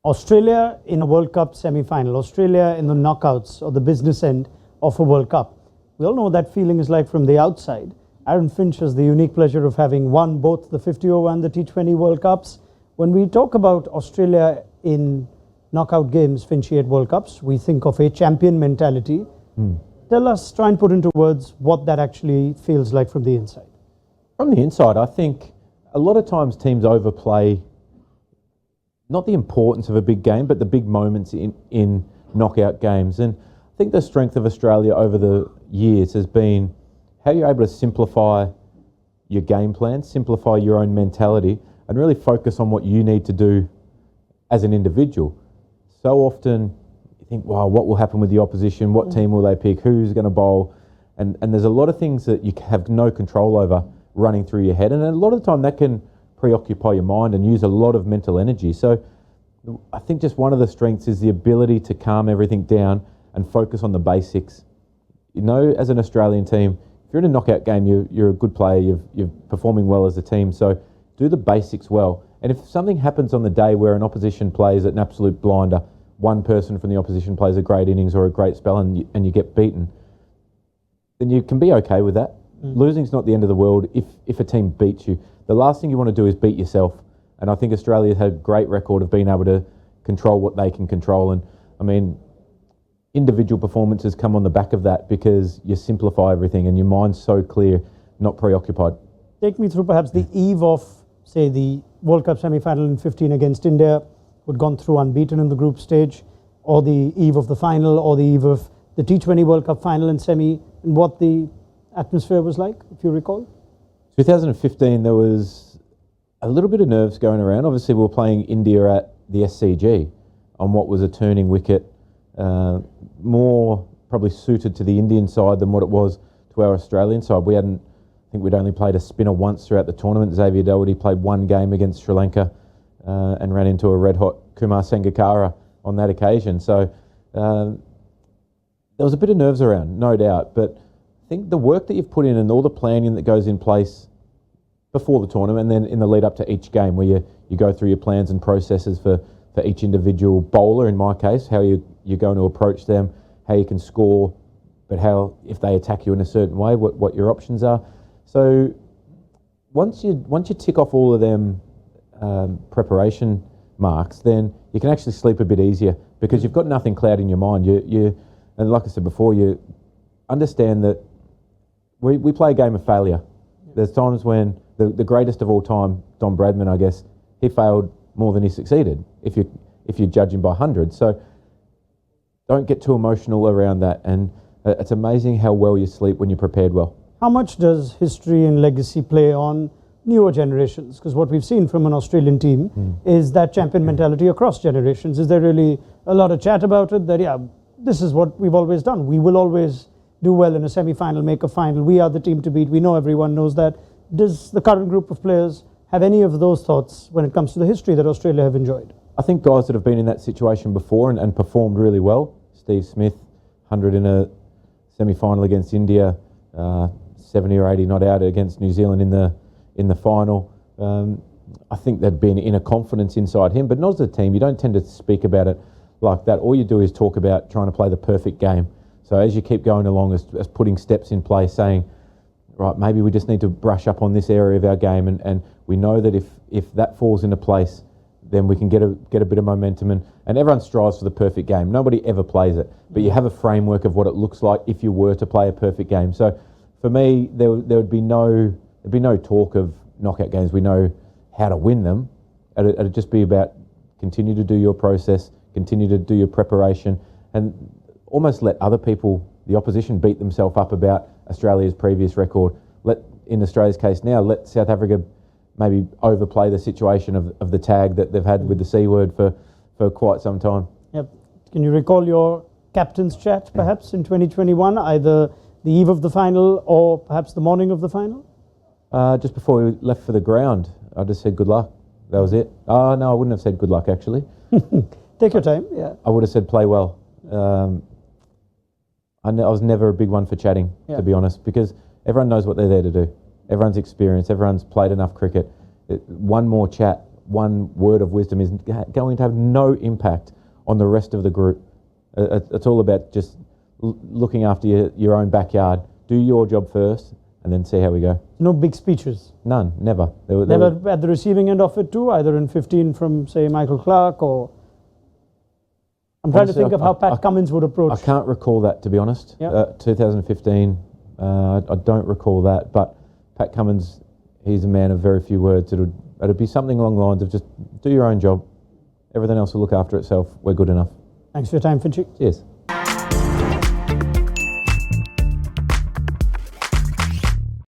Australia in a World Cup semi-final, Australia in the knockouts or the business end of a World Cup. We all know what that feeling is like from the outside. Aaron Finch has the unique pleasure of having won both the 50 over and the T20 World Cups. When we talk about Australia in knockout games, 58 World Cups, we think of a champion mentality. Tell us, try and put into words what that actually feels like from the inside. From the inside, I think a lot of times teams overplay not the importance of a big game, but the big moments in knockout games. And I think the strength of Australia over the years has been how you're able to simplify your game plan, simplify your own mentality, and really focus on what you need to do as an individual. So often you think, wow, what will happen with the opposition? What team will they pick? Who's going to bowl? And there's a lot of things that you have no control over running through your head. And a lot of the time that can preoccupy your mind and use a lot of mental energy. So I think just one of the strengths is the ability to calm everything down and focus on the basics. You know, as an Australian team, if you're in a knockout game, you're a good player, you're performing well as a team, so do the basics well. And if something happens on the day where an opposition plays an absolute blinder, one person from the opposition plays a great innings or a great spell and you get beaten, then you can be okay with that. Losing's not the end of the world if a team beats you. The last thing you want to do is beat yourself. And I think Australia had a great record of being able to control what they can control. And I mean, individual performances come on the back of that because you simplify everything and your mind's so clear, not preoccupied. Take me through perhaps the eve of, say, the World Cup semi-final in 15 against India, who'd gone through unbeaten in the group stage, or the eve of the final, or the eve of the T20 World Cup final and semi, and what the atmosphere was like, if you recall? 2015, there was a little bit of nerves going around. Obviously, we were playing India at the SCG on what was a turning wicket, more probably suited to the Indian side than what it was to our Australian side. I think we'd only played a spinner once throughout the tournament. Xavier Doherty played one game against Sri Lanka and ran into a red-hot Kumar Sangakkara on that occasion. So there was a bit of nerves around, no doubt, but I think the work that you've put in and all the planning that goes in place before the tournament and then in the lead up to each game where you go through your plans and processes for each individual bowler, in my case, how you're going to approach them, how you can score, but how, if they attack you in a certain way, what your options are. So once you tick off all of them preparation marks, then you can actually sleep a bit easier because you've got nothing clouding your mind. And like I said before, you understand that we play a game of failure. There's times when the greatest of all time, Don Bradman, I guess, he failed more than he succeeded if you judge him by hundreds. So don't get too emotional around that. And it's amazing how well you sleep when you're prepared well. How much does history and legacy play on newer generations? Because what we've seen from an Australian team is that champion mentality across generations. Is there really a lot of chat about it that, yeah, this is what we've always done. We will always do well in a semi-final, make a final. We are the team to beat. We know everyone knows that. Does the current group of players have any of those thoughts when it comes to the history that Australia have enjoyed? I think guys that have been in that situation before and performed really well, Steve Smith, 100 in a semi-final against India, 70 or 80 not out against New Zealand in the final. I think there'd be an inner confidence inside him, but not as a team. You don't tend to speak about it like that. All you do is talk about trying to play the perfect game. So as you keep going along, as putting steps in place, saying, right, maybe we just need to brush up on this area of our game, and we know that if that falls into place, then we can get a bit of momentum, and everyone strives for the perfect game. Nobody ever plays it, but you have a framework of what it looks like if you were to play a perfect game. So for me, there would be no talk of knockout games. We know how to win them. It'd just be about continue to do your process, continue to do your preparation, and almost let other people, the opposition, beat themselves up about Australia's previous record. In Australia's case now, let South Africa maybe overplay the situation of the tag that they've had with the C word for quite some time. Yep. Can you recall your captain's chat perhaps in 2021, either the eve of the final or perhaps the morning of the final? Just before we left for the ground, I just said good luck. That was it. Oh, no, I wouldn't have said good luck, actually. Take your time, yeah. I would have said play well. I was never a big one for chatting, to be honest, because everyone knows what they're there to do. Everyone's experienced, everyone's played enough cricket. One more chat one word of wisdom is going to have no impact on the rest of the group. It's all about just looking after your own backyard. Do your job first, and then see how we go. No big speeches. None, never. Never at the receiving end of it too, either in 15 from, say, Michael Clarke, or... I'm trying to think of how Pat Cummins would approach. I can't recall that, to be honest. Yeah. 2015, I don't recall that. But Pat Cummins, he's a man of very few words. It'll be something along the lines of just do your own job. Everything else will look after itself. We're good enough. Thanks for your time, Finch. Cheers.